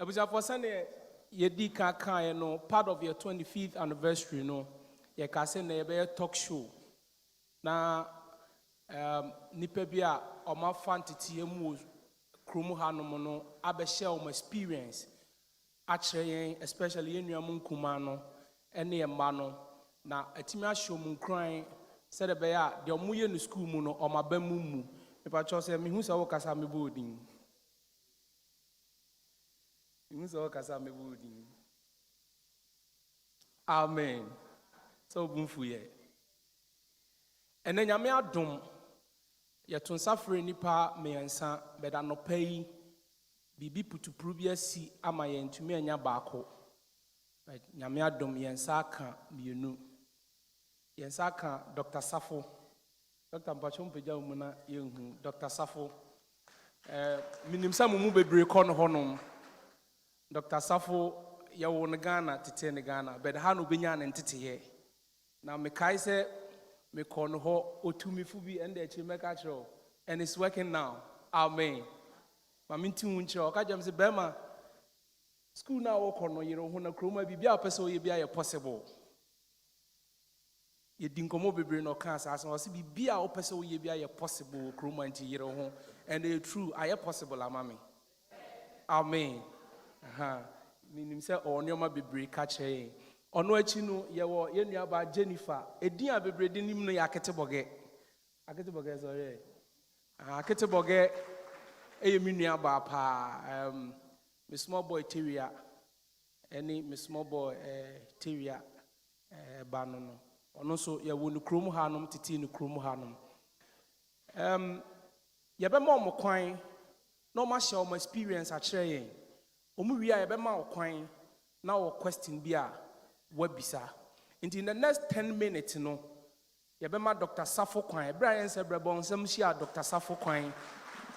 Abuja for Sunday, ye kaka no part of your 25th anniversary no. Ye kase na ye talk show. Na nipa bia oma fantiti emu kromu hanom no abe share om experience. Actually, especially in your munkumano, any mano, na etimia show munkran said a bear, the omuye no school muno or my bemumu. If I chose me who's our casami boarding. Who's our casami boarding. Amen. So boomfuye. And then Yamia dum, yatun suffering nipa me ansa, but I no pay. Bibi putu prubia si ama yen tumi anya baako right nyame adom yensa ka mienu yensa ka Dr. Safo Dr. Mpachom peja mu na yenhu Dr. Safo minim sa mu bebre kɔ no honom Dr. Safo yawo ne Ghana tete ne Ghana but ha no benya ne ntete na me kai se me kɔ no ho otumi fu bi ende echi meka chro and it's working now. Amen. Maminti uncho ka jam se bema school na wo kono yero ho na kroma bibia pese o ye bia ye possible ye dinkomo bebre no ka asa o se bibia o pese o ye bia ye possible kroma nti yero ho and it true are possible amami. Amen. Minim se onyoma bebre ka che ono achi no ye wo ye nua ba Jennifer edin a bebre de nim no ya Aketeboge sorry Aketeboge minua ba pa me small boy Teria any me small boy Teria bano no ono so ye wo no krom hanom titi no krom hanom ye be ma mo kwan no ma share my experience a kire yen omu wi a ye be ma kwan na wo question bi a wabisa in the next 10 minutes no ye be ma Dr. Safo kwan ebra yen se brebon sam shia Dr. Safo kwan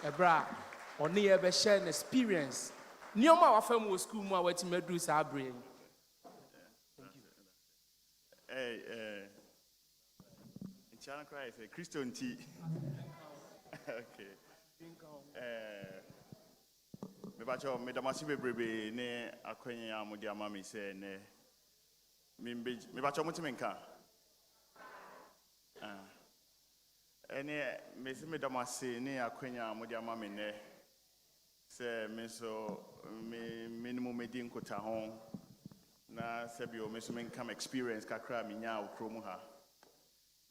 ebra oni ebe share an experience nioma wa fam wo school mu a wati medu sa abre. In China cry is a Christian tea. Okay. Me bacho me damasi bebrebe ne akwanya amudi amami se ne me bacho mutimenka. Ene me se me damasi ne akwanya amudi amami ne se me so me minimum medin kota ho na se bi o me so men come experience kakra me nya okromu ha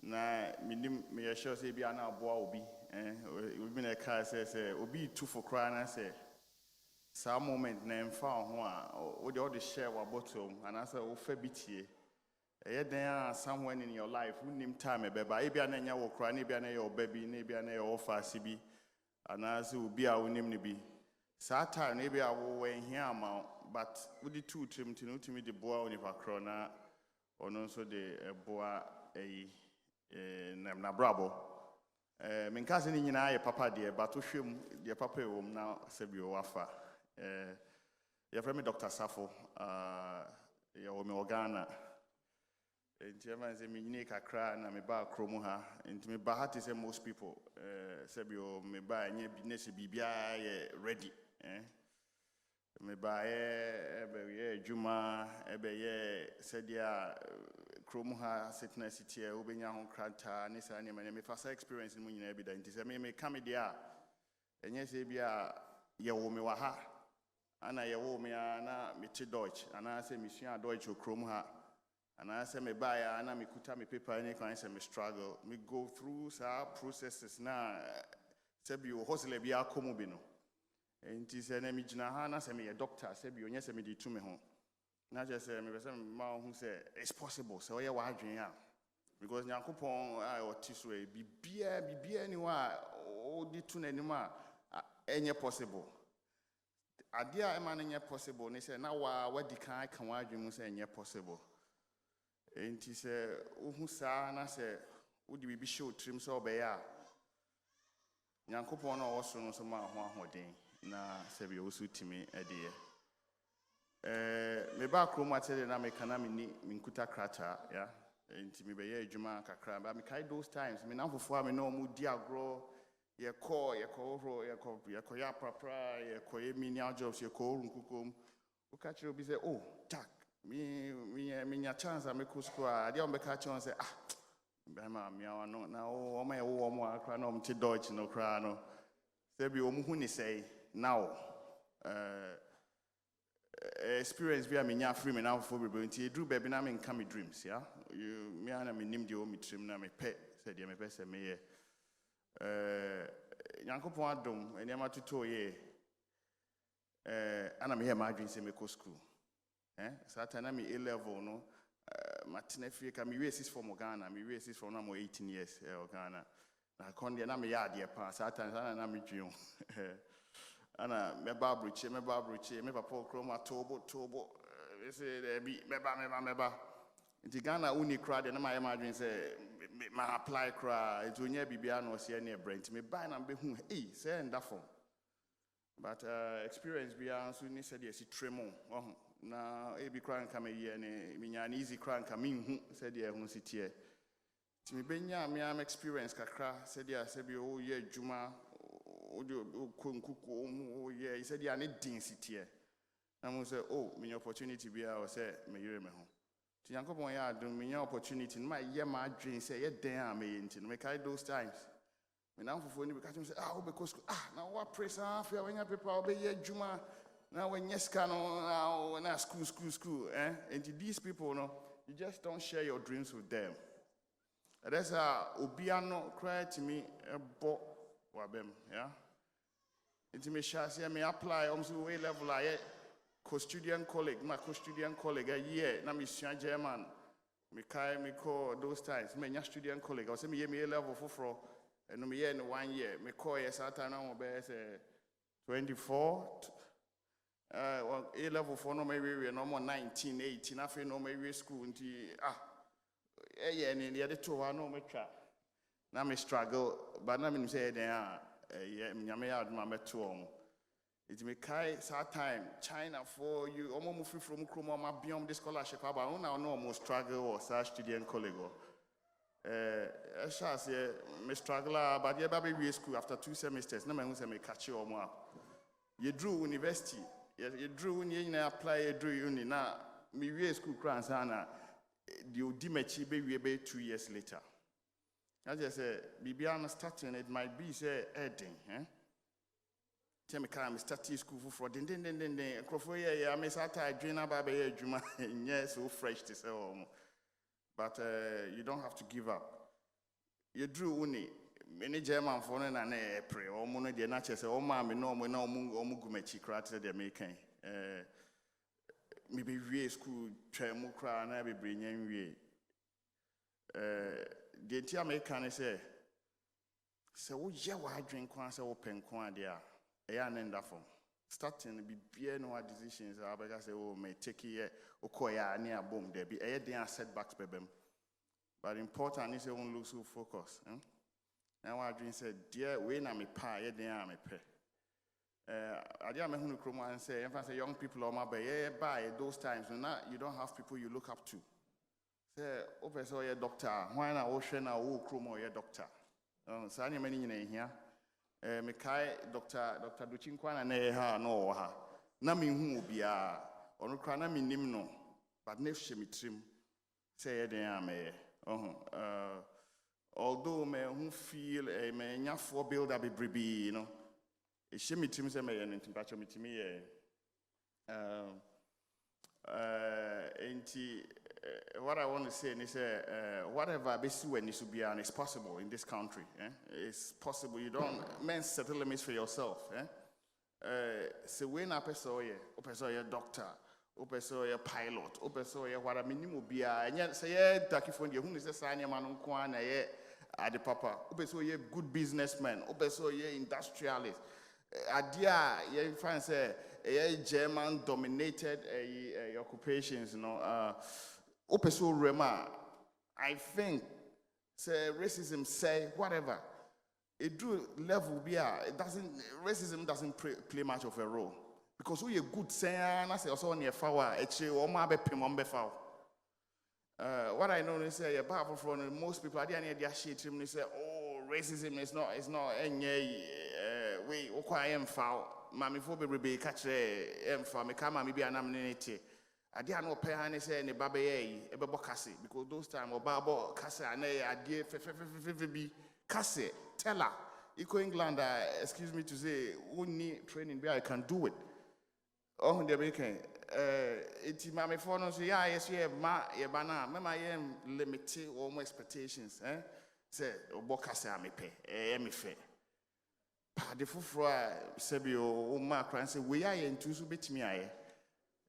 na minim me ye sure se bi ana aboa obi obi na ka se obi tu for cry na se some moment na emfa ho a o de share wa bottom and say o fa bitie e den somewhere in your life unim time e beba e bia na nya wo cry na bia na your baby na bia na your offer bi ana say obi a unim ne bi Sata maybe I will win here amount, but with the two trim to me the boy on a crona, or also the boa na bravo. Minkazin in a papa dear, but to shim the papa room now, Sebio Wafa. Your friend Dr. Safo, your Morgana. In German, the Minica cry and me bar Cromoha, and to me Bahati say most people, Sebio me buy any business be ready. Me buy Juma, Sedia Cromoha, Sitna City, Ubenya on Kranta, Nissa, and me first experience in Munin evidence. I mean, me come there, and yes, Abia Yawomi Waha, Anna Yawomi, Anna Michi Deutsch, and I say Mission Deutsch or Cromoha. And I say me buy and I me kuta me paper any kind of me struggle. Me go through some processes now. Sebi o hustle be a komobino. And it is an image na hana say me a doctor. Sebi o nyese me di tu me hon. Na just say me person ma who say it's possible. So we are wondering ya because nyankopon I or tiswe bibia ni wa o di tu na ni ma enye possible. Adia e ma na enye possible. Ni say na wa di kan wa adwemu say enye possible. And he said, Uhusa, and I said, would you be sure trim so be ya? Yankopon also knows some one day. Na Sebi also to me a dear. Me back room, I tell you, I make an amini, Minkuta Krata, yeah, and to me be a Juma Kakra. But I those times, me now before me no mood dear grow, ye call ya prapra, ye call ye menial jobs, ye call runkukum. We catch you, be say, oh, Jack, me chance I make school. I don't catch you and say, ah, Bama, me no, now, my own cry no, to Deutsch no cry no. There be who say now, experience via me free me now for be drew baby na me come dreams, yeah. You me and me name the old me trim na me pet, said me pet me Yankopon adom enema tuto ye ana me hear my dream say me go school Saturday me A level no matine fie ka me we 6 from Ghana me we 6 from na mo 18 years Ghana na kon de na me yard ye pa Saturday na me dream ana me babruche me papa kroma tobo we say there be meba nti Ghana uni crowd na my dream say ma apply cry it onya bibia no se na brent me buy na be hu say nda form but experience bia so ni said yes tremo na e bi cry nka me ye ne minya na easy cry nka me hu said ye hu sitie ti me benya me am experience kakra said ya se bi o ye adwuma o de konkuko o ye said ya ne din sitie na mo say oh me opportunity bia o say me yere me ho Yankopon ya do me opportunity my year my dream say ye den am enti me carry those times me now for ni be catch me say because now what praise afia when your people obey ye juma now when yeska no na school and these people no you just don't share your dreams with them that's obiano cry to me bo wabem yeah enti me share say me apply so way level I co-student colleague, my co-student colleague a year, na me German, me call those times, me student colleague, I was me A level for and me in 1 year, me call yes at now 24, A level for no maybe no more 19, 18, I feel no maybe school until and the other two I know me try. Now me struggle, but now me say they are me out my metro. It may kai that time China for you almost move from Kroma beyond the scholarship but I now almost struggle or such student colleague. I shall say me struggle but yeah baby school after 2 semesters no man say me catch you more. You drew university you drew when you apply you drew uni now me we school crown sana the odimechi be 2 years later. I just say Bibiana starting it might be say heading Tell me, can I start school for den Crawford, I miss out I drain about a juma, yes, so fresh to say, but you don't have to give up. You drew uni, many German for an April, or Mono de Natchez, or mammy, no, Mugumechi crater they're making. Maybe we school, Tremukra, and I be bringing we. The tea American say, so, yeah, I drink one so open quan there. Starting to be no decisions, I say, oh, may take it, Okoya, near boom, there be a setbacks, baby. But important is you look so focused. Now, I dream said, dear, when I'm a pie, I pay. I didn't know who and say, if I say young people on my bay, by those times, you don't have people you look up to. Say, oh, so your doctor, why not ocean or Chroma, your doctor? So, any many in here. Me kai Dr. Duchinkwana ne ha no ha na me hu bia onu kra na me nim no but ne hye me trim say den am although me hu feel me nyafo build up bebrebe you know e hye me trim say me ye ntim pa cho me timi ye what I want to say is whatever is possible in this country. It's possible. You don't men set limits for yourself. So when a person a doctor, a pilot, what I mean be and yet say Takifon, who is a sign man kwana at the papa, a good businessman, a industrialist. Idea you find say a German dominated occupations, you know. Rema, I think, say racism, say whatever. It do level racism doesn't play much of a role. Because we a good saying, I say also near foul, what I know is say apart from most people, I didn't hear their shit, they say, oh, racism is not any we require foul. Mammy for be catch a for me come maybe an amnesty. I did not pay any say any baby a bocassi because those time or babo cassa and I did be casse teller. Eco England, excuse me to say, only training where I can do it. Oh, the weekend. It's my phone. So yeah, yes, yeah, bana. Mama, I am limited all my expectations. Say, Bocassa, me pay, me fair. The Fufra, Sebio, Mma, cry say, we are in two bit me.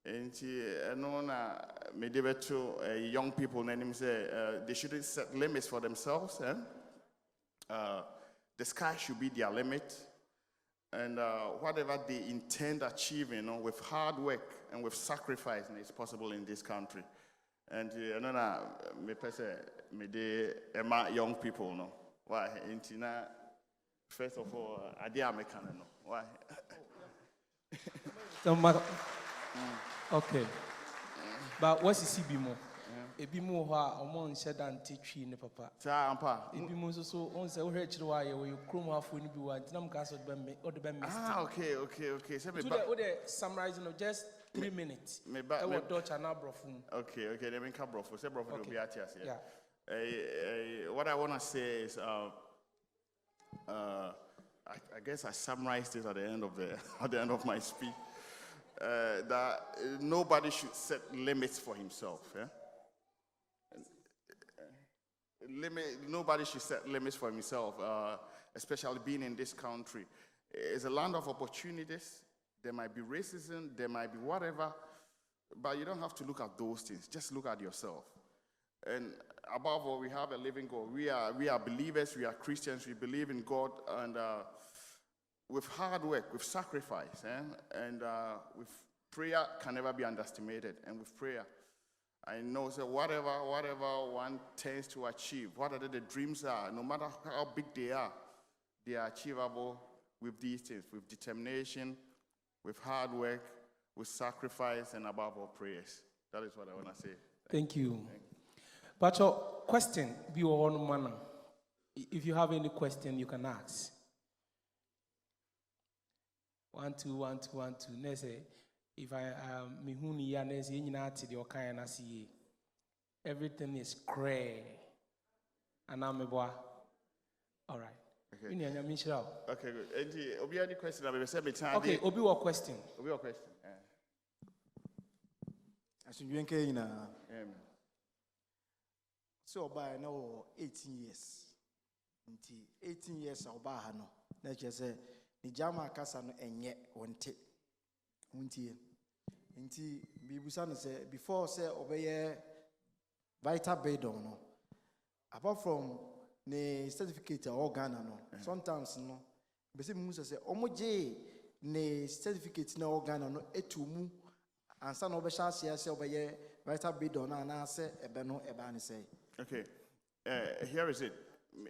And no, me deliver to young people, and him say they shouldn't set limits for themselves. The sky should be their limit, and whatever they intend achieving, with hard work and with sacrifice, is possible in this country. And me young people, no. Why? First of all, I no. Why? Okay. But what's the CB? Ebi mu ho a omo nhyɛ dante twi ne papa. Saa ampa. Ebi mu so on say wo hwɛ kyerɛ wa ye wo krom afo ni bi wa ntinam ka so de be o de be mist. Okay. Say me ba. Today summarizing of just 3 minutes. Me ba. We Dutch and brofo. Okay. Let me come brofo. Say brofo do be at here. Yeah. What I want to say is I guess I summarized it at the end of my speech. That nobody should set limits for himself. Yeah? Nobody should set limits for himself, especially being in this country. It's a land of opportunities. There might be racism, there might be whatever, but you don't have to look at those things. Just look at yourself. And above all, we have a living God. We are believers, we are Christians, we believe in God, and with hard work, with sacrifice, and with prayer can never be underestimated. And with prayer, I know that whatever one tends to achieve, whatever the dreams are, no matter how big they are achievable with these things, with determination, with hard work, with sacrifice, and above all, prayers. That is what I want to say. Thank you. But your question, be on manner. If you have any question, you can ask. 1 2 1 2 1 2. Next, if I me huni ya next, you know the okay na see. Everything is cray. And I'm a boy. All right. Okay. Okay, good. And Obi, any question? Okay, Obi, what question? Obi, what question? So by now 18 years. 18 years of bahano. Let's just say the Jama Casano and yet won't Inti Bibusan say before say obey Vita Bedon. Apart from the certificate or Ghana, no. Sometimes no. Besi Musa say Omoje ne certificate no Ghana no etumu and son of a chance yes obey Vita Bedon and I say ebeno ebani say. Okay, here is it.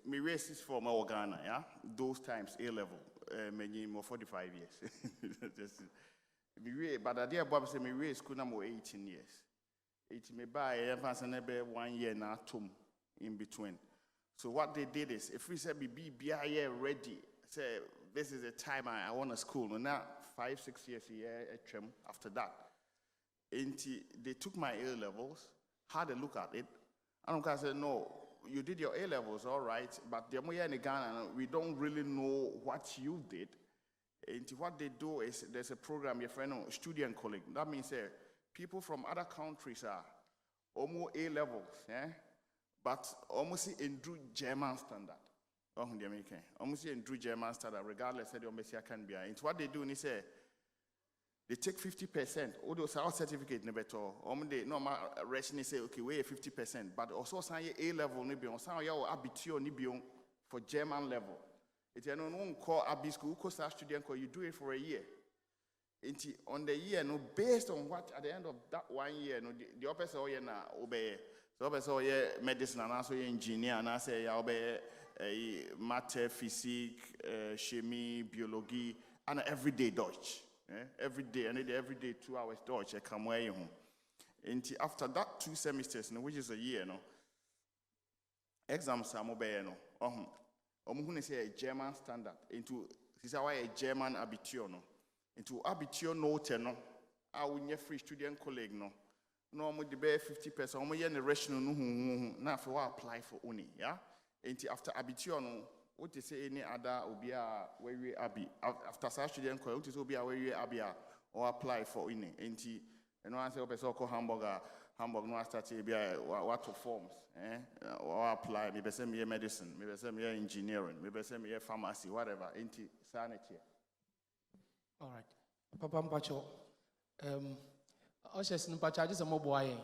Me race is for my Ghana, yeah. Those times A level, many more 45 years. Just, but the dear Bob said me race school number 18 years. It may buy advance and 1 year now in between. So what they did is, if we said be ready, say this is the time I want a school. No, now 5 6 years a year after that, they took my A levels, had a look at it. I don't say no. You did your A levels, all right, but the more in Ghana, we don't really know what you did. And what they do is there's a program, your friend, student colleague. That means people from other countries are almost A levels, but almost in Drew German standard. Almost in Drew German standard, regardless of the Messiah can be. And what they do is they take 50%. Although our certificate never told. They normal rationally say, okay, we're 50%. But also say A level ni bion. Some ya abitio ni bion for German level. It's a no call abi school start student call you do it for a year. On the year, no, based on what at the end of that 1 year, no, the opposite oh yeah na obey. So opposite oh yeah medicine and also engineer and I say ya obey math, physics, chemie, biology, and everyday Deutsch. Every day, 2 hours Deutsch, I come away home. And after that 2 semesters, which is a year, exams are mobile, Omuhune say a German standard into this is a German abitur no. Into abitur note no. I will your free student colleague no. No mo de be 50%. Omo ye ne rational no na for apply for uni, yeah. Into after abitur no. What you say any other obia where we abi after such student colleague. What you say obia where we abi or apply for uni. Into and one say person call Hamburg no start to be what forms or apply maybe say me medicine maybe say me engineering maybe say me pharmacy whatever into sanity. All right. Papa Mpacho. Oshes Mpacho just a mobile.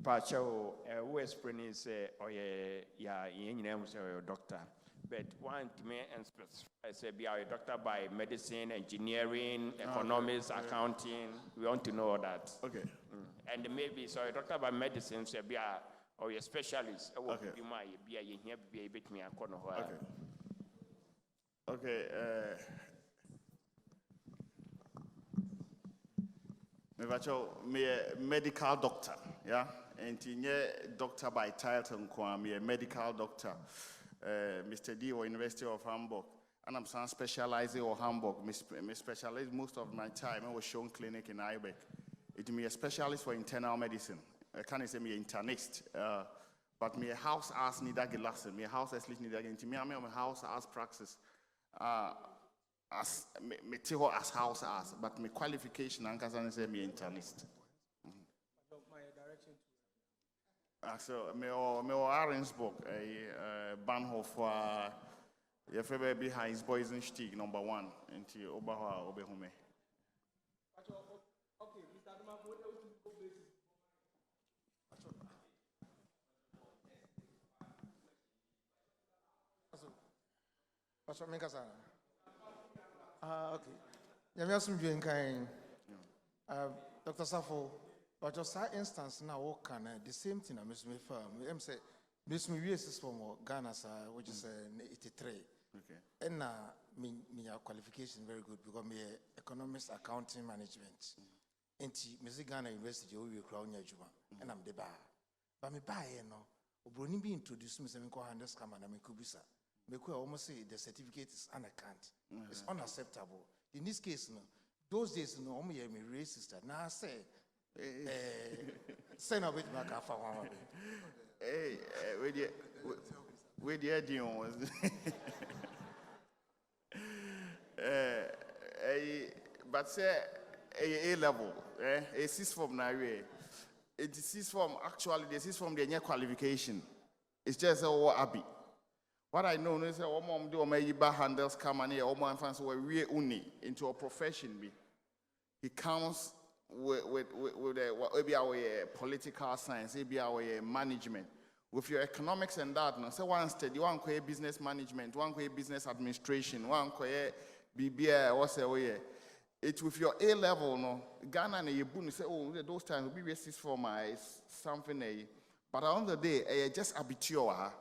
Pacho, who explain say or yeah name say doctor. But one to me and specify say be a doctor by medicine, engineering, economics, accounting. We want to know that. Okay. And maybe so a doctor by medicine say be a or a specialist. Okay. Be a here be a bit me a corner. Okay. Me a medical doctor, yeah, and doctor by title, me a medical doctor. Mr. D or University of Hamburg, and I'm specializing in Hamburg. Me specialize most of my time. I was shown clinic in Ibeck. It me a specialist for internal medicine. I can't say me internist, but me a house as nida gelasse. Me a house as least nida into me. I'm a house as praxis. As me tiho as house as, but me qualification and can say me internist. So me Ahrensburg a Bahnhof your favorite behind Boysenstieg number 1 into Oberha Obehume. Okay, Mr. Adama, Pastor Mikasa. Okay. Yami Asomdwoe Mma. Dr. Safo, but just that instance now what can the same thing I miss me firm. I'm say miss me years from Ghana which is 83. Okay. And me qualification very good because me economics, accounting, management. And me Ghana University we crown juma and I'm the bar. But me buy no. Obroni be introduced me say me call handles come and me kubisa. Me could almost say the certificate is an account. It's unacceptable. In this case, no, those days, no, I'm me racist. Now I say, send a bit back after one. Hey, where the idea was. But say a level, a six form now. It is from actually the six from the new qualification. It's just a Abi. What I know is that mom do my handles come and here, mom fans were really uni into a profession. He comes with maybe our political science, maybe our management. With your economics and that, no. So one study, one create business management, one create business administration, one create BBA, what's the way. It with your A level, no. Ghana and you say, oh, those times will be racist for my something. But on the day, just abitur.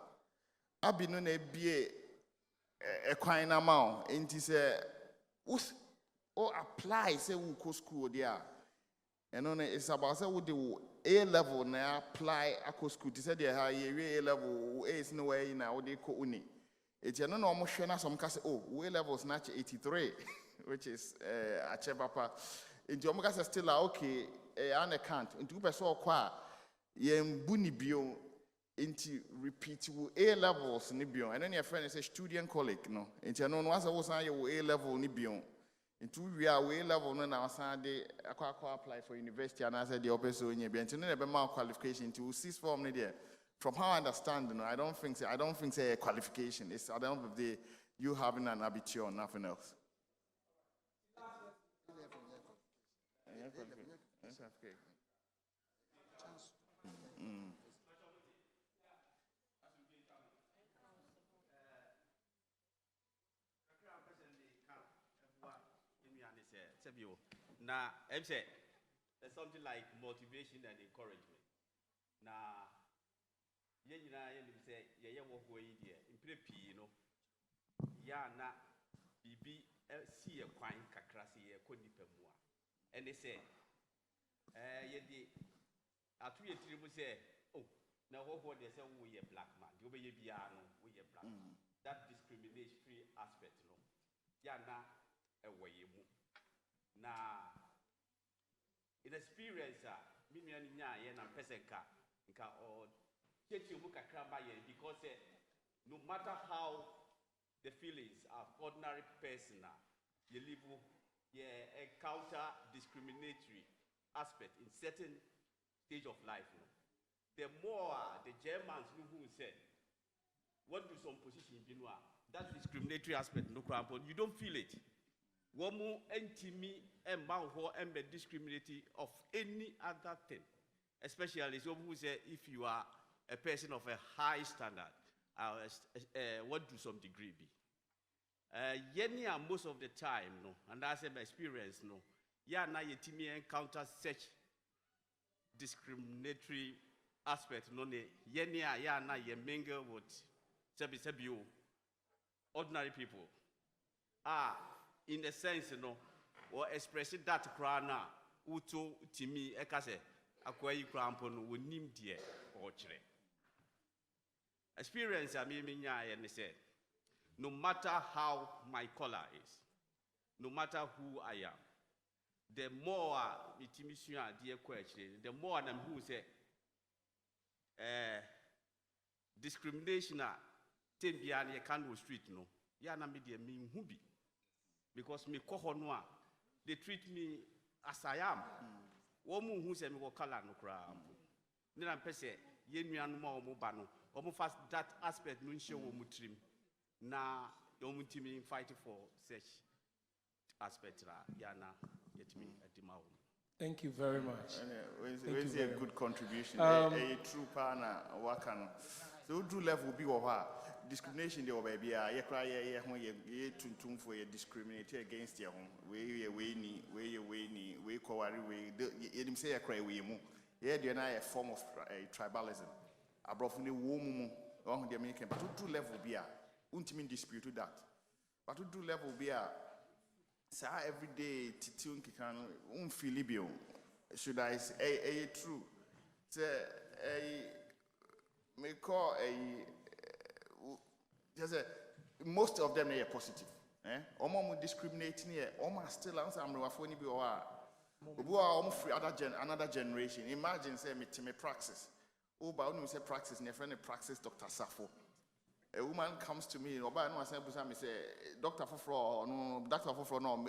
Abi no na bie kwan na ma enti se o apply say we go school there and no it's about say we do A level na apply akọ school ti say there ha A level A is no way na we dey ko uni eti no na omo hwe na some ka say oh A levels na 83 which is ache papa enti omo ka say still okay an account enti person okwa ye mbu ni bio into repeat A levels nibion, and then your friend is a student colleague, no. Into no once I was on your A level nibion. Into we are A level no now Sunday I apply for university and I said the opposite in your bench. Never more qualification to cease form there. From how I understand, no, I don't think say a qualification. It's at the end of the day you having an abitur, nothing else. Now, I'm saying there's something like motivation and encouragement. Now, you say, yeah, walk away there. In preppy, you know, na BB see a quine cacrassi, a codipemua. And they say, atu ye tiri mu say oh na what they say we a black man the obey bia no we a black man that discriminatory aspect no ya na ewoye mu na in experience me nua ni nya ye na pese nka o chechi mu kakra ba ye because no matter how the feelings of ordinary person you live you encounter discriminatory aspect in certain stage of life the more the Germans who said what do some position you know that discriminatory aspect no crumple you don't feel it womu entimi emba ho embe discriminatory of any other thing especially so who say if you are a person of a high standard what do some degree be most of the time no and that's my experience no ya na yetimi encounter such discriminatory aspect no ne ya na ye mingle with sebi ordinary people in a sense no or expressing that crana uto timi ekase akwayi krampo no wonim de o kire experience nya ye ne say no matter how my color is no matter who I am the more itimisua de ekwachi the more na who say discrimination tembia na Kano street no ya na me de me hu bi because me koho no they treat me as I am womu hu say me ko color no kra ni na pese ye nuanu ma omo ba no omo fast that aspect no nche wo mutrim na omo timi fight for such aspect ya na yetimi adima wo. Thank you very much. It's a good contribution. A true partner working. So do level be over discrimination the baby ye cry ye tuntum for ye discriminate against your home. We kowari we him say cry we mu. Ye do na a form of tribalism. Abrofuni wo mu on the American but do level be a untimi dispute that. But do level be a say every day titun kikan filibio should I say true say me call just most of them are positive omo discriminating here omo still answer am wafo ni bi o omo free another generation imagine say me praxis oba onu say praxis ne friend praxis Dr. Safo. A woman comes to me, Oba no say busa me say Dr. Foforo no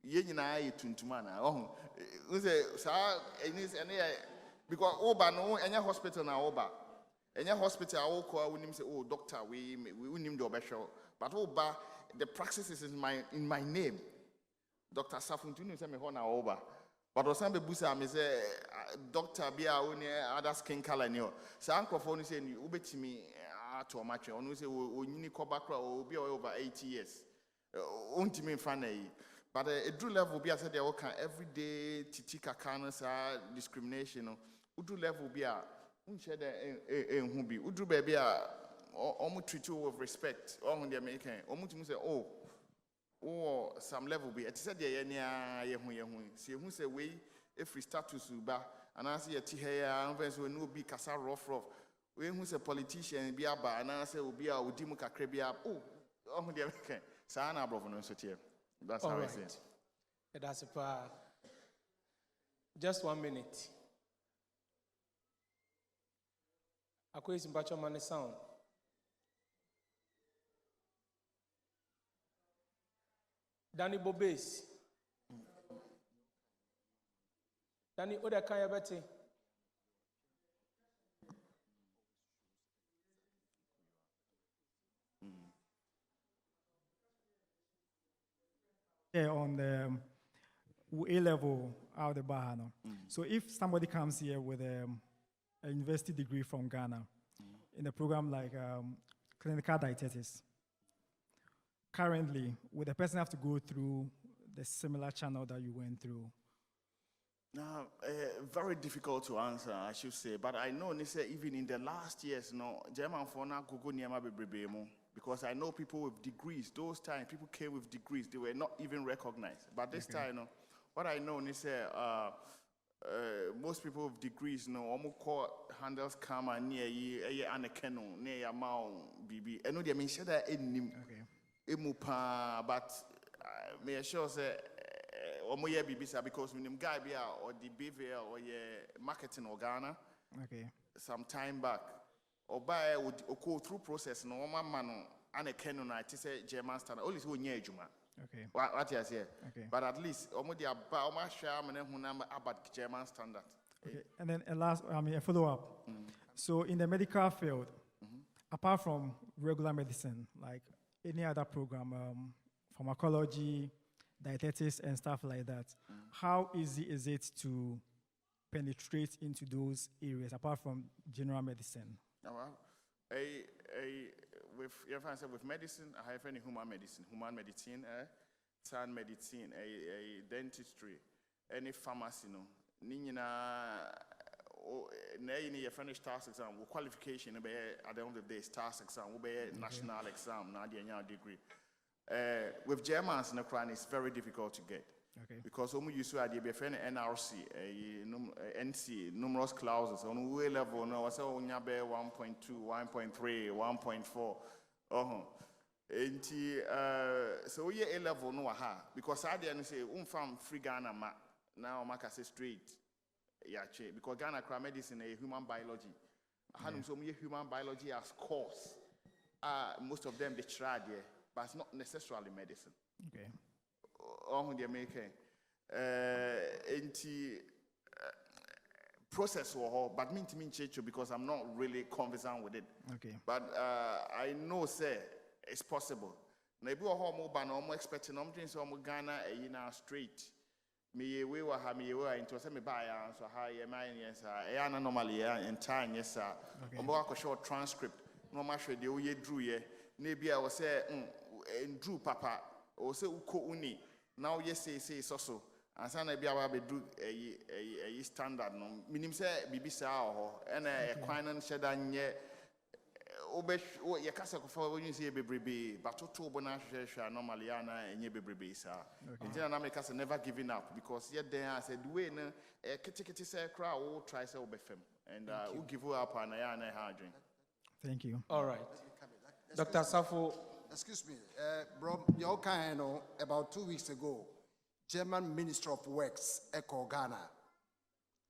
ye nyina ye tuntuma na oh we say sa because Oba no enya hospital na Oba enya hospital awo ko wonim say oh doctor we wonim the obesho but Oba the praxis is in my name Dr. Safuntu no say me ho na Oba but osan be busa me say doctor bia oni other skin color ni o sa ankrofo no say ni ubetimi to match on say onyini kobakra obi over 80 years ontimi mfa but a do level be as they work every day titika kanasa discrimination no do level be a unche de hu bi udu be be a omu treat you with respect on the American omutimi say oh some level be it said ye nia ye hu see hu say we every status ba anase ye ti here anfa so no bi kasa rough when who's a politician be aba and I say obi a odi mu kakra bi a oh the American sa na brother no so tie that's how I say it. That's just 1 minute. Ako is mbacho man sound. Danny Bobes. Danny oda kan ya beti. On the A-level out of the Bahano. So if somebody comes here with a university degree from Ghana in a program like clinical dietetics, currently, would the person have to go through the similar channel that you went through? Now, very difficult to answer, I should say. But I know, even in the last years, German for now, Google Niama Bebrebemo. Because I know people with degrees, those times people came with degrees, they were not even recognized. But this time, what I know is most people with degrees no almost call handles camera near ye anekeno near ya mao bibi eno de me share that enim emu pa but me assure say omo ye bibi sa because when guy be or the BVL or ye marketing organa some time back or buy would go through process no man no anekeno na it say German standard only so nye ejuma. Okay. What you say? Okay. But at least share about German standard. Okay. And then a follow-up. So in the medical field, apart from regular medicine, like any other program, pharmacology, dietetics, and stuff like that, how easy is it to penetrate into those areas apart from general medicine? With medicine, I have any human medicine, sound medicine, a dentistry, any pharmacy, no. Nina, your French stars exam, qualification, at the end of the day, stars exam, will be national exam, not the degree. With Germans, no crown is very difficult to get. Okay. Because when you saw the BFN NRC, NC, numerous clauses on way level, no, I saw 1.2, 1.3, 1.4. So we A level no aha because I didn't say free Ghana ma now I say straight because Ghana crime medicine a human biology. I had so many human biology as course. Most of them they tried but it's not necessarily medicine. Okay. They make process but mean to me because I'm not really conversant with it. Okay. But I know say it's possible. Maybe a home ban almost expecting some Ghana straight. Me we were into a semi buy so high yes normally in time yes sir. Short transcript. No matter the way you drew maybe I was say drew papa or say uko uni. Now yes say so. And sana be able to do a standard no. Minim say bibisa and a quinan sheda nye obe ye kasa ko fa when you say bebrebe but to bona hwehwe normally ana enye bebrebe sa. Ntina na make us never giving up because yet there I said way no kitikiti say cry o try say obefem and who give up and ya na hardwin. Thank you. All right. Dr. Safo. Excuse me, bro, you kind know about 2 weeks ago, German Minister of Works, Echo Ghana,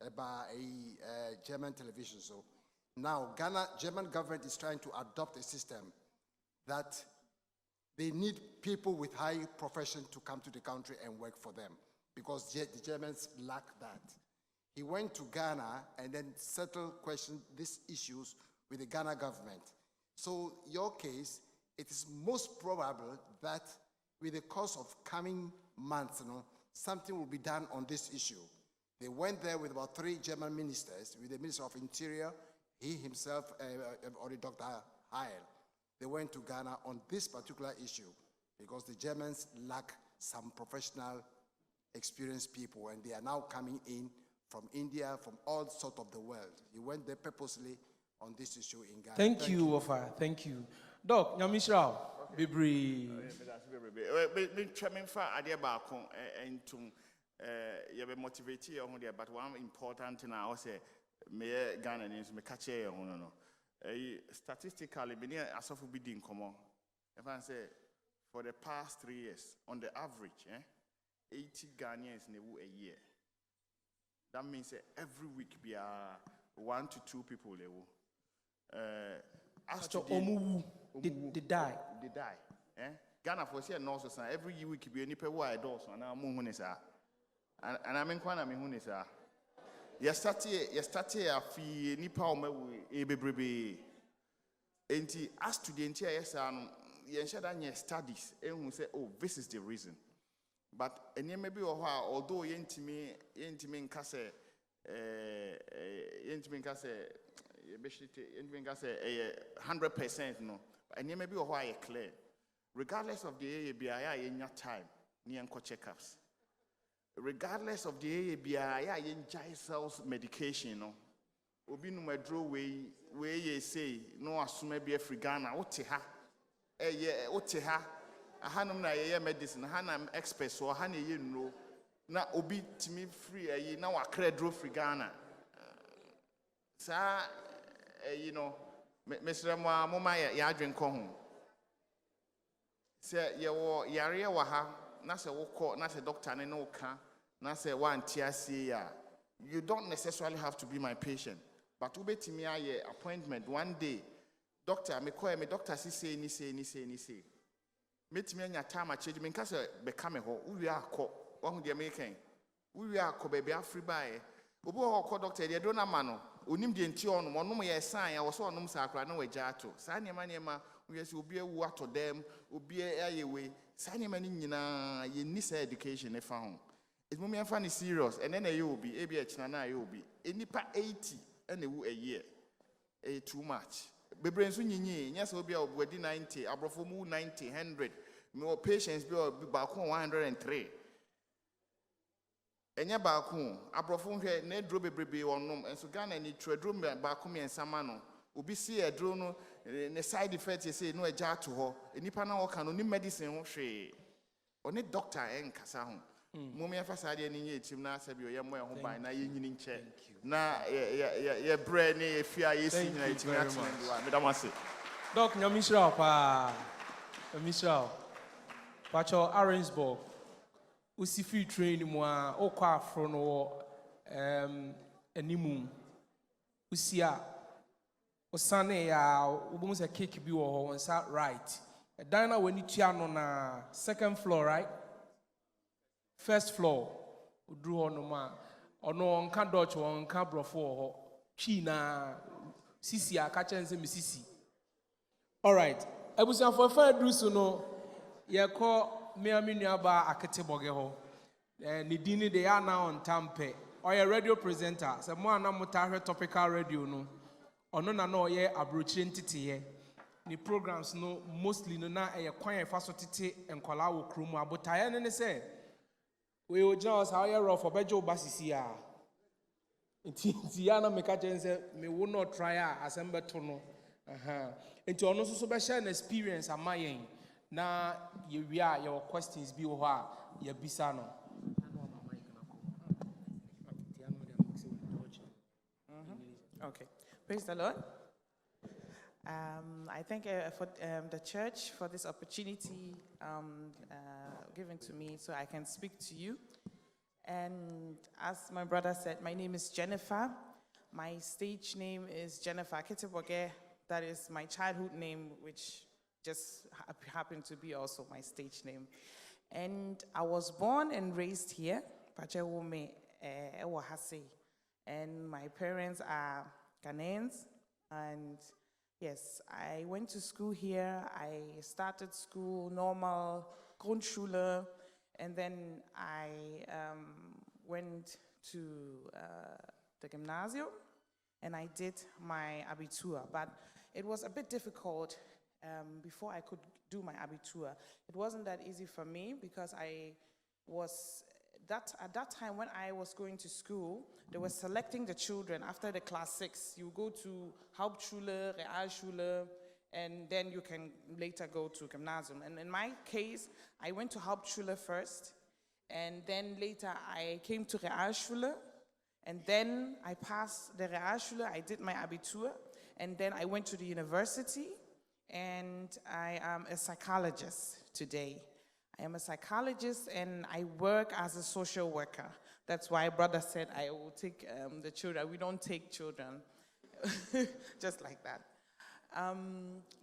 about a German television show. Now, German government is trying to adopt a system that they need people with high profession to come to the country and work for them because the Germans lack that. He went to Ghana and then settled these issues with the Ghana government. So your case, it is most probable that with the course of coming months, something will be done on this issue. They went there with about 3 German ministers, with the Minister of Interior, he himself, or the Dr. Heil. They went to Ghana on this particular issue because the Germans lack some professional, experienced people, and they are now coming in from India, from all sorts of the world. He went there purposely on this issue in Ghana. Thank you, Ofa. Thank you. Doc, Nyamishrao, Bibri. You motivated but one important thing I say, me Ghana is me catch statistically, as of bidding come on. If I say for the past 3 years, on the average, 80 Ghanaians a year. That means every week be 1 to 2 people they will. As to they die. They die. Ghana for say no so every week be any people who doors and I'm hunisa. And I mean kwana me hunisa. You start a fee nipa o me bebrebe. Enti as to the entire yes you share studies and we say oh this is the reason. But any maybe although yentimi nka say 100% no. And you may be clear. Regardless of the AABI in your time, near checkups. Regardless of the AABI in Jai cells medication, no. Obi no draw way ye say no assume be a free Ghana, oteha. Oteha. A hanum na ye medicine, hanam experts or honey you know. na obi timi free ayi na wa credro free Ghana sa you know Mr. Mama ya adwen ko ho se ye wo yare wa ha na se wo ko na se doctor ne no ka na se wan tiasie ya you don't necessarily have to be my patient but ubetimi aye appointment one day doctor me call me doctor say ni metimi anya time acheji me nka se be ka me ho uwi akọ wahu de American uwi akọ baby afri bae obi ho akọ doctor de do na ma no onim de nti ono onom ye san ya wo so onom sa akra na wagya ato saa niema we say obi awu ato dem obi ayewe saa niema ni nyina ye ni sa education e fa ho it mo me fa ni serious and then you obi e bi e china na you obi enipa 80 and ewu a year too much bebre nso nyinyi nya se obi a obwadi 90 abrofo mu 90 100 me patients bi ba ko 103 enya ba ko abrofo hwe na dro bebrebe wonom enso Ghana ni tredro ba ko me ensama no obi si edro no ne side effect say no agya to ho enipa na wo ka no ni medicine ho hwe oni doctor enkasa ho mummy emphasize the nye etim na asabi oye mo ho ban na ye nyini nche na ye bre ne ye fia ye si nyina etim na tene me damase Doc nyamisra pa nyamisra pacho Orangeburg usi free train mu a okwa afro no animu usi a osane ya ubum se cake bi wo ho nsa right dan na wani tua no na second floor right first floor udru hono ma ono nka dutch won nka brofo ho twi na sisi aka chense me sisi all right ebusia for fa dru so no ye ko me aminu aba akete boge ho ne dini de ya na on tampe oye radio presenter se mo ana mutahwe topical radio no ono na no ye abrochire ntete ni programs no mostly no na ye kwan e fa so tete enkwala wo kromu abotaye ne se we will just how you rough for bejo basisi a nti ya na meka chense me will not try assemble to no nti ono so be share an experience amayen na ye wia your questions bi wo ha ye bisa no Okay, praise the Lord. I thank for the church for this opportunity given to me so I can speak to you. And as my brother said, my name is Jennifer. My stage name is Jennifer Keteboge. That is my childhood name, which just happened to be also my stage name. And I was born and raised here, Pcg Mma, and my parents are Ghanaians. And yes, I went to school here. I started school, normal, Grundschule, and then I went to the gymnasium, and I did my Abitur. But it was a bit difficult before I could do my Abitur. It wasn't that easy for me because I was, at that time when I was going to school, they were selecting the children after the class 6. You go to Hauptschule, Realschule, and then you can later go to gymnasium. And in my case, I went to Hauptschule first, and then later I came to Realschule, and then I passed the Realschule, I did my Abitur, and then I went to the university, and I am a psychologist today. I am a psychologist, and I work as a social worker. That's why brother said I will take the children. We don't take children, just like that.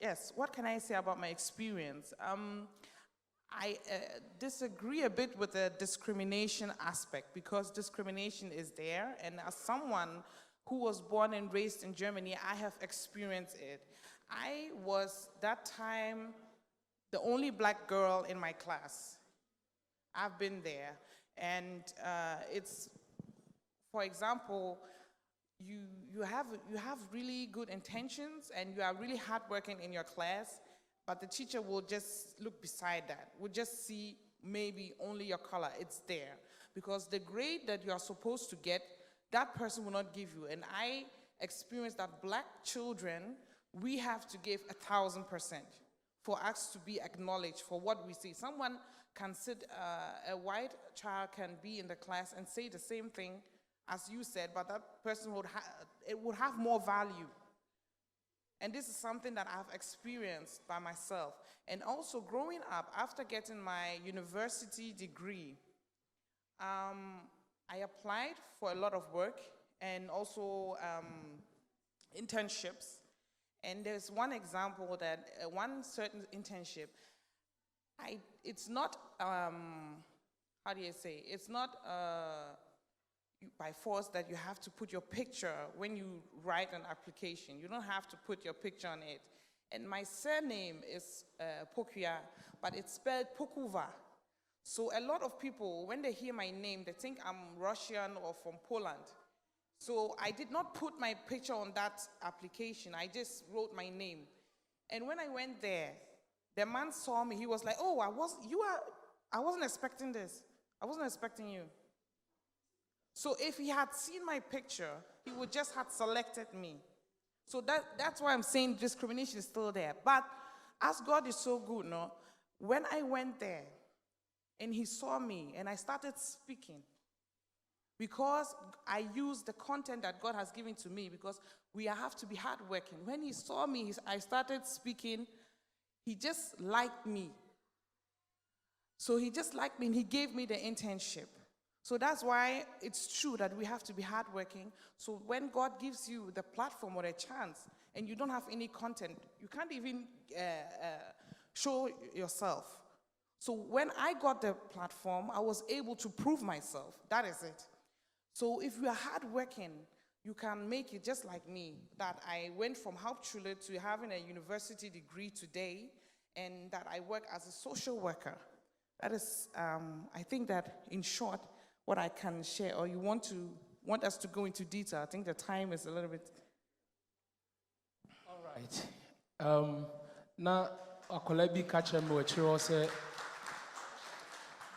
Yes, what can I say about my experience? I disagree a bit with the discrimination aspect because discrimination is there, and as someone who was born and raised in Germany, I have experienced it. I was, that time, the only black girl in my class. I've been there, and it's, for example, you have really good intentions and you are really hardworking in your class, but the teacher will just look beside that, will just see maybe only your color. It's there because the grade that you are supposed to get, that person will not give you. And I experienced that black children, we have to give 1,000% for us to be acknowledged for what we say. Someone can sit, a white child can be in the class and say the same thing as you said, but that person it would have more value. And this is something that I've experienced by myself. And also growing up, after getting my university degree, I applied for a lot of work and also internships. And there's one example that one certain internship, it's not, how do you say, it's not by force that you have to put your picture when you write an application. You don't have to put your picture on it. And my surname is Pokuya, but it's spelled Pokuva. So a lot of people, when they hear my name, they think I'm Russian or from Poland. So I did not put my picture on that application. I just wrote my name. And when I went there, the man saw me. He was like, "Oh, I wasn't expecting this. I wasn't expecting you." So if he had seen my picture, he would just have selected me. So that's why I'm saying discrimination is still there. But as God is so good, no, when I went there and he saw me and I started speaking, because I used the content that God has given to me, because we have to be hardworking. When he saw me, I started speaking, he just liked me. So he just liked me and he gave me the internship. So that's why it's true that we have to be hardworking. So when God gives you the platform or a chance and you don't have any content, you can't even show yourself. So when I got the platform, I was able to prove myself. That is it. So if you are hardworking, you can make it just like me, that I went from Hauptschule to having a university degree today, and that I work as a social worker. That is, I think that in short, what I can share, or you want us to go into detail. I think the time is a little bit. All right. Now, akola bi ka kyerɛ me wɔ akyire hɔ sɛ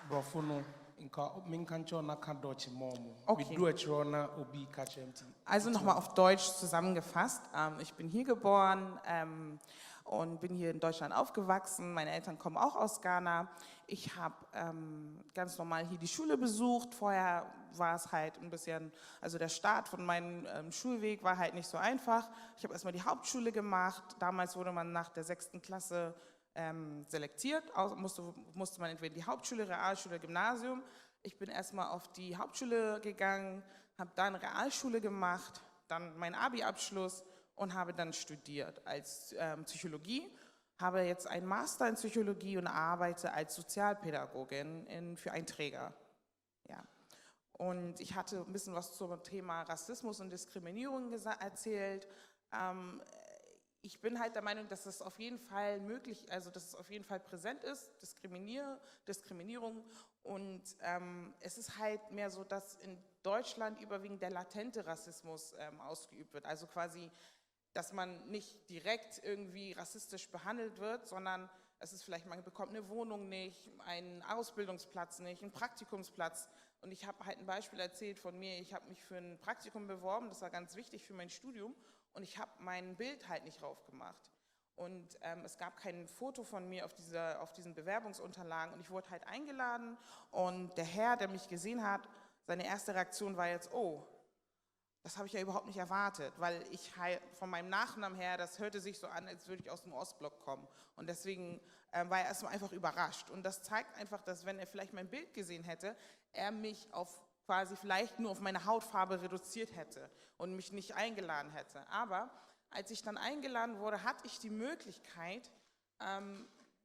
borɔfo no nka menka nkyerɛ na ka dɔkye mɔ mo. Okay. Medu akyire hɔ na obi ka kyerɛ me ti. Also nochmal auf Deutsch zusammengefasst. Ich bin hier geboren und bin hier in Deutschland aufgewachsen. Meine Eltern kommen auch aus Ghana. Ich habe ganz normal hier die Schule besucht. Vorher war es halt ein bisschen, also der Start von meinem Schulweg war halt nicht so einfach. Ich habe erstmal die Hauptschule gemacht. Damals wurde man nach der 6. Klasse selektiert. Musste man entweder die Hauptschule, Realschule, Gymnasium. Ich bin erstmal auf die Hauptschule gegangen, habe dann Realschule gemacht, dann meinen Abi-Abschluss und habe dann studiert als Psychologie, habe jetzt einen Master in Psychologie und arbeite als Sozialpädagogin für einen Träger. Ja. Und ich hatte ein bisschen was zum Thema Rassismus und Diskriminierung erzählt. Ich bin halt der Meinung, dass es auf jeden Fall möglich, also dass es auf jeden Fall präsent ist, Diskriminierung. Und es ist halt mehr so, dass in Deutschland überwiegend der latente Rassismus ausgeübt wird. Also quasi, dass man nicht direkt irgendwie rassistisch behandelt wird, sondern es ist vielleicht, man bekommt eine Wohnung nicht, einen Ausbildungsplatz nicht, einen Praktikumsplatz. Und ich habe halt ein Beispiel erzählt von mir, ich habe mich für ein Praktikum beworben, das war ganz wichtig für mein Studium, und ich habe mein Bild halt nicht drauf gemacht. Und es gab kein Foto von mir auf diesen Bewerbungsunterlagen, und ich wurde halt eingeladen, und der Herr, der mich gesehen hat, seine erste Reaktion war jetzt, oh, das habe ich ja überhaupt nicht erwartet, weil ich halt von meinem Nachnamen her, das hörte sich so an, als würde ich aus dem Ostblock kommen. Und deswegen war er erstmal einfach überrascht. Und das zeigt einfach, dass wenn er vielleicht mein Bild gesehen hätte, er mich auf quasi vielleicht nur auf meine Hautfarbe reduziert hätte und mich nicht eingeladen hätte. Aber als ich dann eingeladen wurde, hatte ich die Möglichkeit,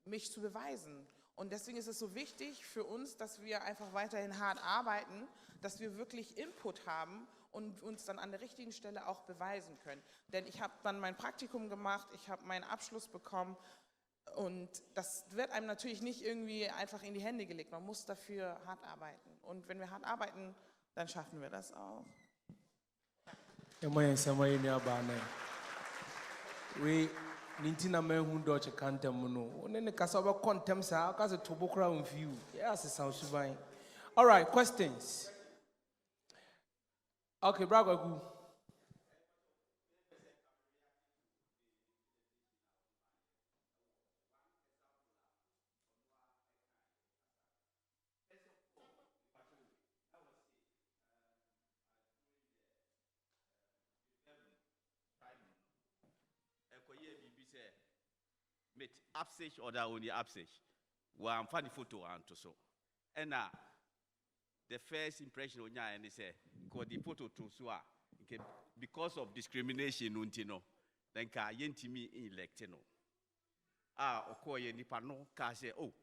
mich zu beweisen. Und deswegen ist es so wichtig für uns, dass wir einfach weiterhin hart arbeiten, dass wir wirklich Input haben und uns dann an der richtigen Stelle auch beweisen können. Denn ich habe dann mein Praktikum gemacht, ich habe meinen Abschluss bekommen, und das wird einem natürlich nicht irgendwie einfach in die Hände gelegt. Man muss dafür hart arbeiten. Und wenn wir hart arbeiten, dann schaffen wir das auch. Nintina mehu Deutsche kantem no. One kasa ba kontem sa kasa tobo kra on view. Yes, sounds fine. All right, questions. Okay, bravo. say met absage or that only absage. Well, I'm funny photo and so. And the first impression on ya and they say, because the photo to so because of discrimination, untino, then ka yentimi electino. Okoye nipa no ka say, oh,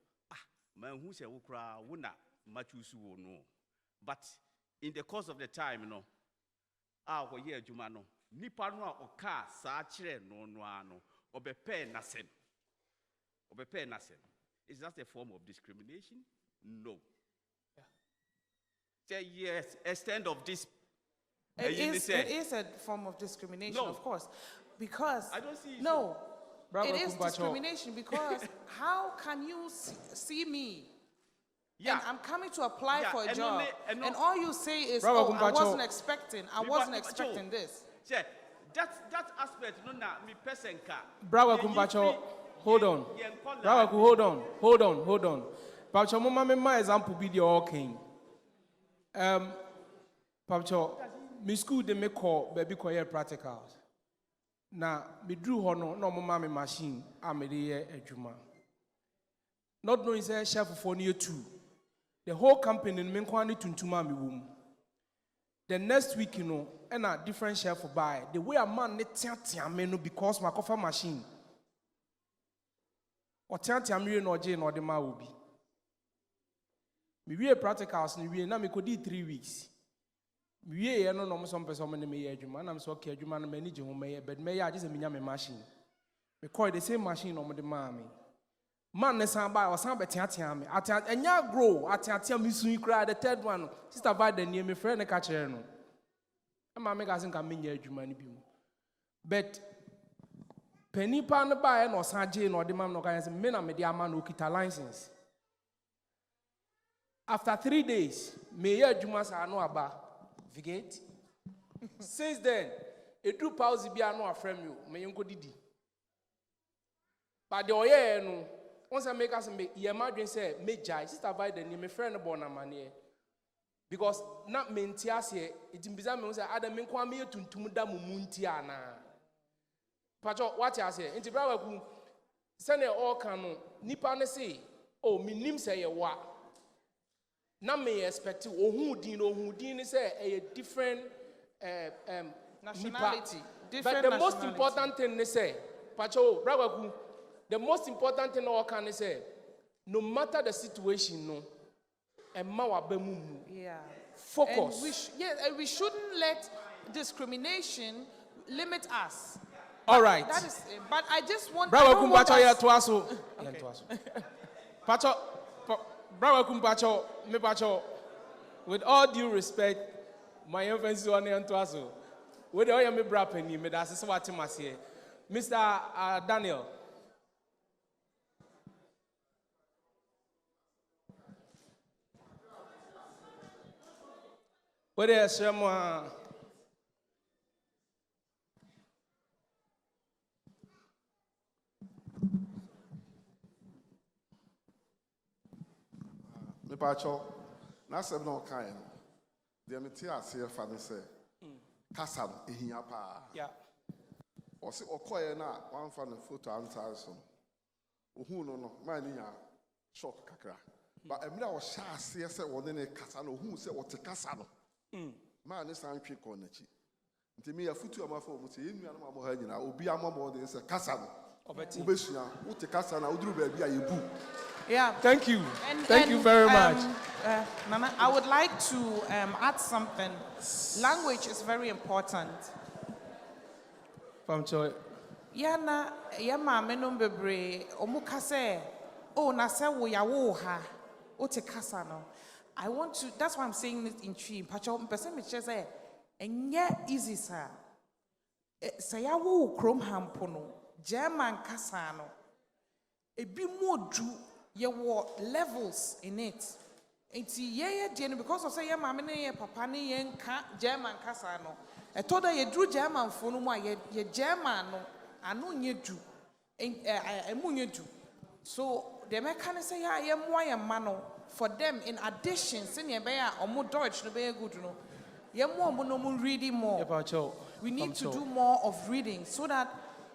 man who say ukra wuna machusu no. But in the course of the time, no, ye jumano, nipa no oka sa chire no obepe nasen. Obepe nasen. Is that a form of discrimination? No. Say yes, extent of this. It is a form of discrimination, No. of course. Because I don't see it. no, Bravo, it is Kumbacho. discrimination because how can you see me? Yeah. And I'm coming to apply Yeah, for a and job, only- and and all you say is, Bravo, "Oh, I Kumbacho. wasn't expecting. I wasn't expecting this." Say that aspect no na me person ka. Bravo Kumbacho, hold on. Bravo, hold on. Pacho, mama me my example be the all king. Pacho, me school de me call baby call practicals. Na me drew hono no mama me machine a me de ejuma. Not knowing say chef for near 2. The whole company me kwani tuntuma me wom. The next week, you know, and a different chef for buy. The way a man ne tia menu because my coffee machine. Or tia me no jay no the ma will be. Me we practicals ni we na me could 3 weeks. Me no no some person me me adwuma na me so okay adwuma na me ni je ho me but me ya just me nya me machine. Me call the same machine no the ma me. Man ne san buy or san be tia me. Anya grow tia me soon cry the third one. Sister by the near me friend ne catch her no. I'm make us can mean adwuma ni bi mu. But penny pan buy no san je no the man no can say me na me the man no kita license. After 3 days, me hear adwuma sa no aba. Vigate. Since then, a true pause be no aframe you, me yonko didi. But the oye no, once I make us make ye imagine say me jai, sister by the name me friend born a man here. Because not me ntiase, it imbiza me say adam me kwa me tuntum da mumunti ana. Pacho what I say, nti bra waku sene all kan no, nipa ne say, oh me nim say ye wa. Na me expect ohun din say a different Nationality. But Different the most nationality. important thing they say, Pacho, Bragaku, the most important thing all can say, no matter the situation, no, and mawa bemumu. Yeah. Focus. And we shouldn't let discrimination limit us. All right. That is, but I just want. Bragaku Pacho ya tuaso. Pacho, Bragaku Pacho, me Pacho. With all due respect, my emphasis on the tuaso. With all your me brapeni, me that's what I say. Mr. Daniel. What is someone? Me pacho, na sem no kan no. De me ti ase fa no se. Kasa no ehia pa. Yeah. O se okoye na wan fa no photo answer so. Ohun no ma ni ya shock kakra. Ba emre o sha ase se won ne kasa no ohun se o te kasa no. Ma ne san twe ko na chi. Nti me ya futu amafa o mu se enu anu amo ha nyina obi amamo de se kasa no. Obesua, wo te kasa na oduru ba bia yebu. Yeah. Thank you. Thank you very much. Nana, I would like to add something. Language is very important. From Choi. Yana, yama menum bebre, omukase, oh, nase wo ya wo ha, o te kasa no. I want to, that's why I'm saying it in tree. Pacho, person me say, enye easy sir. Say ya wo krom hampono, German kasa no. Ebi modu, ye wo levels in it. Enti ye deɛ because of say ye maame ne ye papa ne ye nka German kasa no. Etoda ye dru German fo no mu a ye German no ano nye du. Emu nye du. So the meka ne say ya ye moa ye ma no for them in addition se ne be ya omo Deutsch no be good no. Ye moa omo no mo reading more. We need to do more of reading so that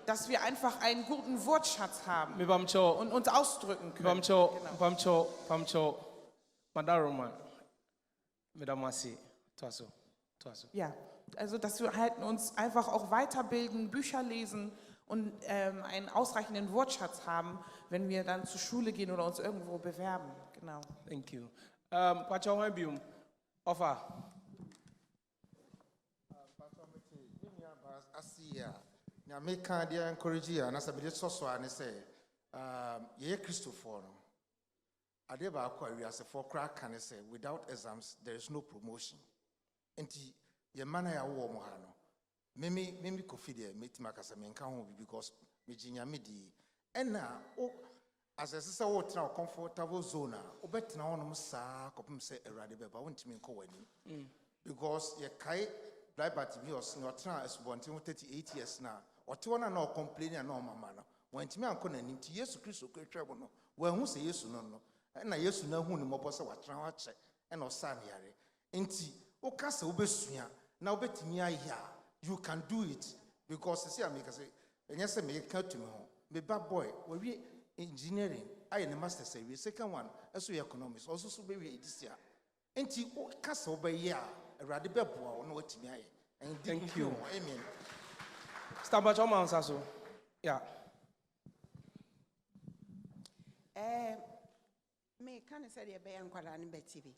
dass wir einfach einen guten Wortschatz haben Mibamcho, und uns ausdrücken können. Pamcho, Madaroma, Medamasi, Tuaso. Ja, also dass wir halt uns einfach auch weiterbilden, Bücher lesen und einen ausreichenden Wortschatz haben, wenn wir dann zur Schule gehen oder uns irgendwo bewerben. Genau. Thank you. Pacho Hambium, offer. Now, make kind of encourage you, and as a bit so and say, Christopher. I never acquire as a for crack can say, without exams, there is no promotion. And your manner ya warm hano. Mimi Kofidia, meet Macas, I mean, because Virginia Midi. And now, as a sister, what now comfortable zone, or better now, Sa, Copum say a radical, but won't mean coing. Because your kite, drive at me or not as 38 years now. Or to one and all complaining and no manner. When to me, I'm going to need to yes, Christo Creature. Well, who say yes or no? And I used to know who the moposa was trying to check and or Sammy. Inti, O Casa Obesuya, now bet me I hear. You can do it because the same make say, and yes, I may come to me home. Me bad boy, we engineering, I and the master say, we second one, as we economics, also so baby this year. Inti, O Casa Obeya, a radical boy, no what me. And thank you. Amen. Stand by your man, Sasso. Yeah. Me kan say the be ankwala ni betibi.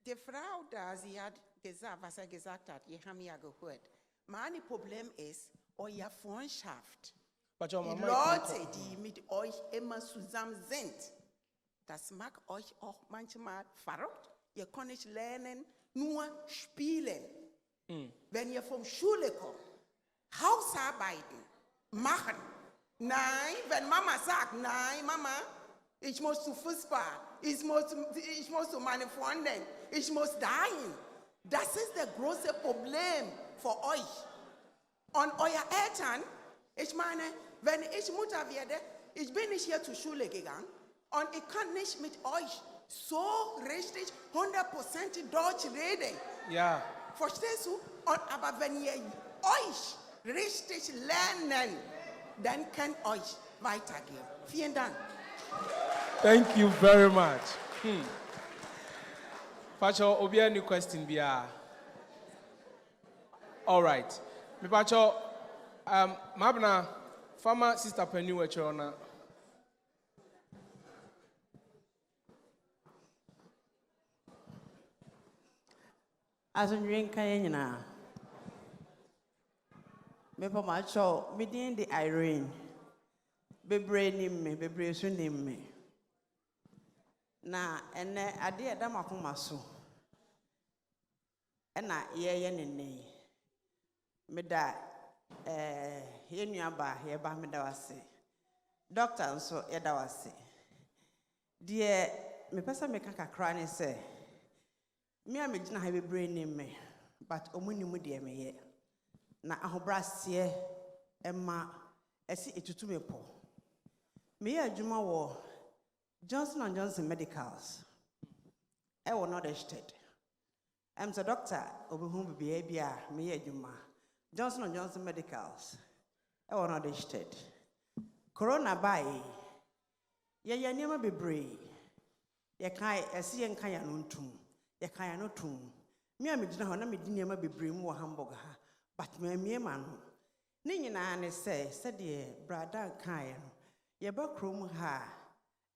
The Frau da sie hat gesagt, was gesagt hat, ihr haben ja gehört. Mein Problem ist euer Freundschaft. Die Leute, die mit euch immer zusammen sind, das mag euch auch manchmal verrückt. Ihr könnt nicht lernen, nur spielen. Wenn ihr vom Schule kommt, Hausarbeiten machen. Nein, wenn Mama sagt, nein, Mama, ich muss zu Fußball, ich muss zu meinen Freunden, ich muss dahin. Das ist das große Problem für euch. Und eure Eltern, ich meine, wenn ich Mutter werde, ich bin nicht hier zur Schule gegangen und ich kann nicht mit euch so richtig 100% Deutsch reden. Ja. Verstehst du? Aber wenn ihr euch richtig lernen, dann kann euch weitergehen. Vielen Dank. Thank you very much. Pacho, obi any question bia? All right. Me Pacho, mabna former sister Penny wechona. Asomdwoe kan nyina. Me pa macho, me din di Irene. Bebre ni me, bebre so ni me. Na ene ade eda makoma so. Ena ye nene. Me da ye nuaba ye ba me da wase. Doctor nso ye da wase. Die me pesa me kaka kra ne se. Me a me gina ha bebre ni me, but omuni mu de me ye. Na ahobrase emma esi etutu me po. Me ye adwuma wo Johnson & Johnson Medicals. I was not registered. I'm the doctor of whom be a me adwuma. Johnson & Johnson Medicals. I was not registered. Corona by ye nyama bebre. Ye kai esi ye nkan ya no ntum. Ye kan ya no tum. Me a me gina ho na me di nyama bebre mu wo Hamburg ha. But me ma no. Ne nyina ne se de brada kan ya no. Ye ba krom ha.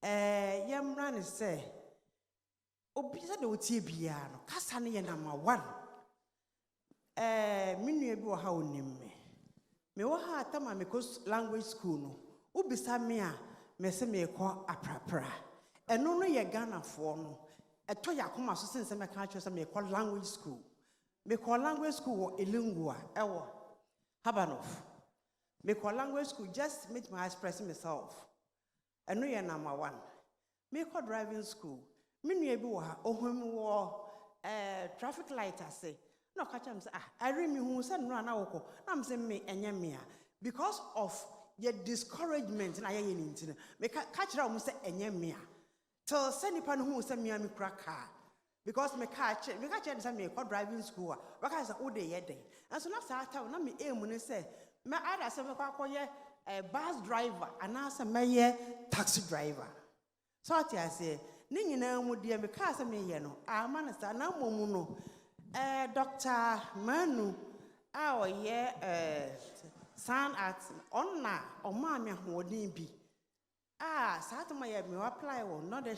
Yamra ne se obi se de otie bia no kasa ne ye number 1. Minue bi wo ha onim me wo ha atama me ko language school no ubisa me a me se me ko aprapra eno no ye Ghana fo no eto yakoma so sense me ka atwe se me ko language school wo Elingua ewo Habanov me ko language school just make my express myself. I know you're number 1. Me call driving school. Me nua bi wo ha ohum wo traffic light ase. No catch am say I read me who say no na woko. Na am say me enye me a because of your discouragement na ye ni ntina. Me catch ra am say enye me a. Till say nipa no who say me a me kura car. Because me catch say me call driving school. Because say o dey ye den. And so na sa ta na me aim ne say Me ada se me kwakoye bus driver anasa meye taxi driver. So ati ase ni nyina mu de me ka se me ye no ama na sa na momu no Dr. Manu a oye sound art onna oma me hodin bi satuma ye me apply wo Northern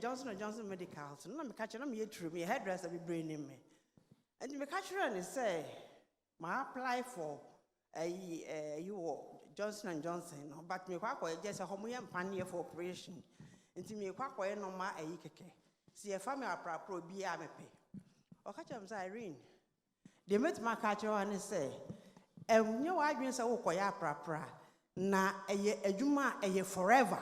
Johnson & Johnson Medical so na me catch na me true me hairdresser be brain me and me catch and say ma apply for you Johnson & Johnson no but me kwa just a homo yam pan for operation nti me kwa no ma keke si e family apra bi a me pe o catch am say Irene they met my catch and say nyo wa adwen say wo koya apra na adwuma forever.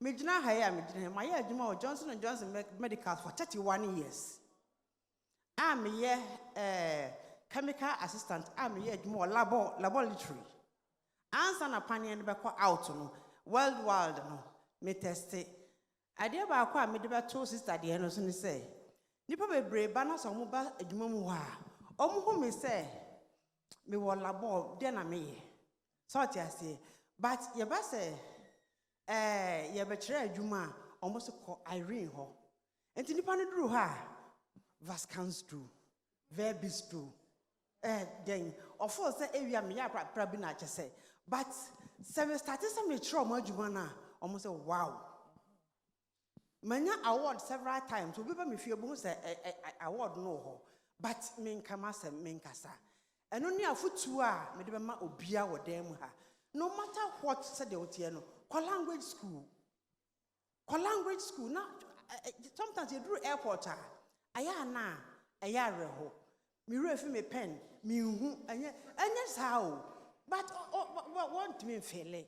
Medina haya medina my adwuma Johnson & Johnson Medical for 31 years. I'm chemical assistant. I'm adwuma laboratory. Answer na pani and beko out no world no me test it. Idea ba kwa me de beto sister de no so ni say. Nipa bebre ba na so mo ba adwuma mu ha. Omo ho me say me wo labo de na me ye. So ti ase but ye ba say ye be kire adwuma almost call Irene ho. Enti nipa no duru ha Vascans do verbis do then of course say area me ya pra bi na che but seven started some me try mo adwuma na almost say wow. Manya award several times obi ba me fie bo say award no ho but me nkama say me nkasa eno ni afutu a me de be ma obia wo dem ha no matter what said the otie no language school now sometimes you do airport aya na aya reho me refi me pen me hu anya sao but want me fele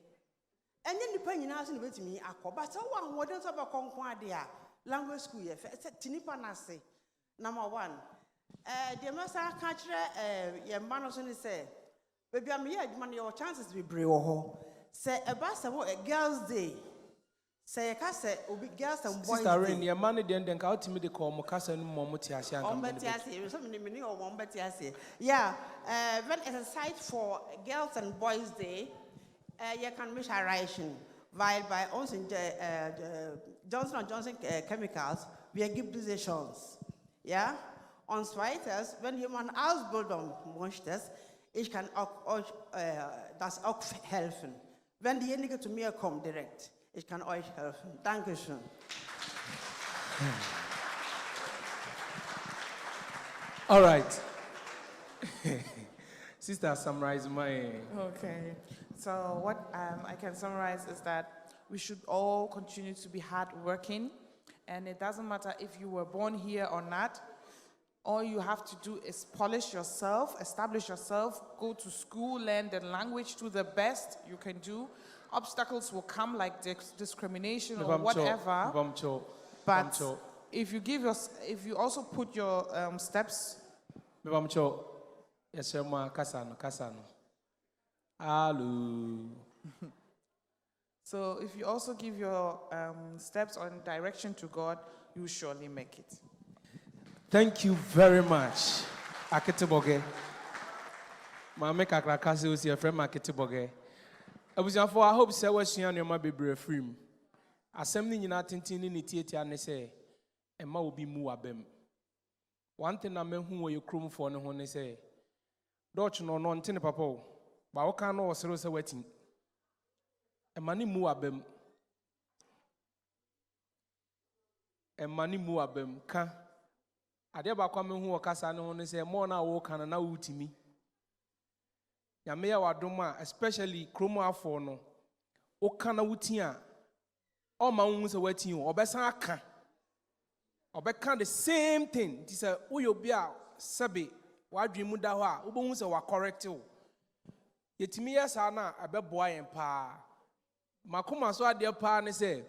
anya nipa nyina so ne betimi akọ but wo anwodin so be konkon ade a language school ye fe tinipa na se number 1 the masa ka kire ye ma no so ne say baby am ye adwuma no your chances be bre wo ho say about some girls day say ka say obi girls and boys sister Rain your man den ka ultimate dey call mo kasa no mo ti ase anka mo ti ase so me o mo ti ase yeah when exercise for girls and boys day you can miss a ration while by also Johnson & Johnson chemicals we give positions yeah on spiders when human Ausbildung möchtest ich kann auch das auch helfen. Wenn diejenige zu mir kommt direkt, ich kann euch helfen. Dankeschön. All right. Sister, summarize my... Okay. So what I can summarize is that we should all continue to be hardworking, and it doesn't matter if you were born here or not. All you have to do is polish yourself, establish yourself, go to school, learn the language to the best you can do. Obstacles will come like discrimination or whatever. But if you also put your steps. Yes, kasano. Hello. So if you also give your steps on direction to God, you will surely make it. Thank you very much, Akitiboge. Mame kakrakase osi your friend Akitiboge. Abusiafo, I hope say we sua no ma bebre free. Asem ni nyina tintin ni tietia ne say emma obi mu abem. One thing na mehu wo yekrom fo ne ho ne say Dutch no ntine papa o. Ba wo kan no osero se watin. Emma ni mu abem. Emma ni mu abem ka ade ba kwa mehu okasa ne ho ne say mo na wo kan na wutimi. Nyame ya wadom a especially kromo afọ no o kana wutin a o ma hu se watin o obesan aka obeka the same thing it is oyo bia sebe wadwen mu da ho a obohu se wa correct o yetimi yesa na abeboa yen pa makoma so ade pa ne se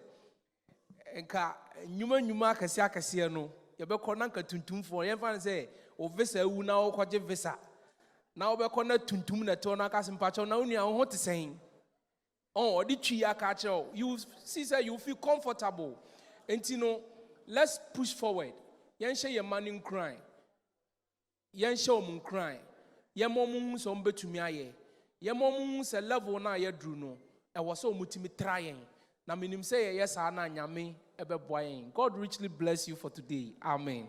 enka nyuma akase no yebekọ na nka tuntumfo yen fa ne se o visa wu na o kwaje visa na obekọ na tuntum na to na akasimpa cho na unu ho te sen oh the twi aka cho you see say you feel comfortable enti no let's push forward yen hye your man in crying yen hye om crying yɛmmɔ mo hu sɛ ɔmbɛtumi ayɛ yɛmmɔ mo hu sɛ level no a yɛduru no ɛwɔ sɛ ɔmutumi tra yɛn na menim sɛ yɛyɛ saa na nyame ɛbɛboa yɛn. God richly bless you for today. Amen.